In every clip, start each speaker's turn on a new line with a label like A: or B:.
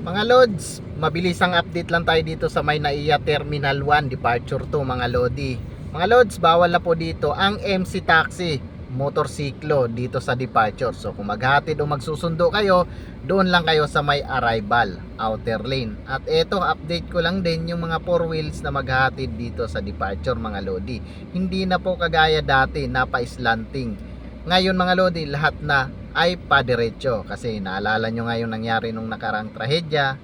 A: Mga Lods, mabilisang update lang tayo dito sa may Naiya Terminal 1 Departure 2 mga Lodi. Mga Lods, bawal na po dito ang MC Taxi motorsiklo dito sa departure. So kung maghatid o magsusundo kayo, doon lang kayo sa may arrival, outer lane. At eto, update ko lang din yung mga 4 wheels na maghatid dito sa departure mga Lodi. Hindi na po kagaya dati na pa-slanting. Ngayon mga Lodi, lahat na ay padiretso kasi naalala nyo nga yung nangyari nung nakarang trahedya,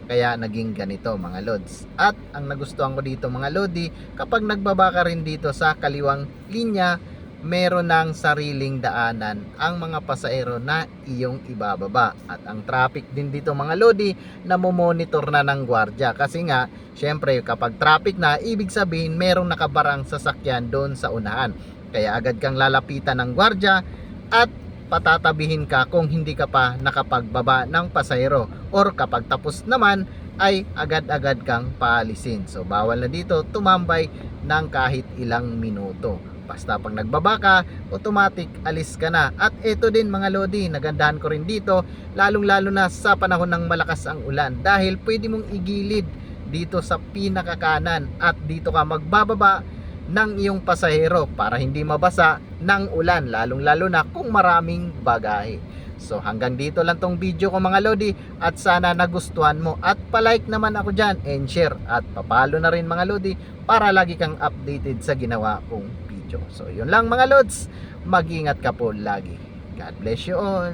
A: kaya naging ganito mga Lods. At ang nagustuhan ko dito mga Lodi, kapag nagbaba ka rin dito sa kaliwang linya, meron ng sariling daanan ang mga pasahero na iyong ibababa. At ang traffic din dito mga Lodi, namomonitor na ng gwardya kasi nga syempre kapag traffic na, ibig sabihin merong nakabarang sasakyan doon sa unahan, kaya agad kang lalapitan ng gwardya at patatabihin ka kung hindi ka pa nakapagbaba ng pasahero, or kapag tapos naman ay agad-agad kang paalisin. So bawal na dito tumambay ng kahit ilang minuto. Basta pag nagbaba ka, automatic alis ka na. At ito din mga Lodi, nagandahan ko rin dito, lalong lalo na sa panahon ng malakas ang ulan, dahil pwede mong igilid dito sa pinakakanan at dito ka magbababa ng iyong pasahero para hindi mabasa ng ulan, lalong lalo na kung maraming bagahe. So hanggang dito lang tong video ko mga Lodi, at sana nagustuhan mo, at palike naman ako dyan and share at papalo na rin mga Lodi para lagi kang updated sa ginawa kong video. So yun lang mga Lods, mag-ingat ka po lagi. God bless you all.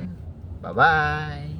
A: Bye bye.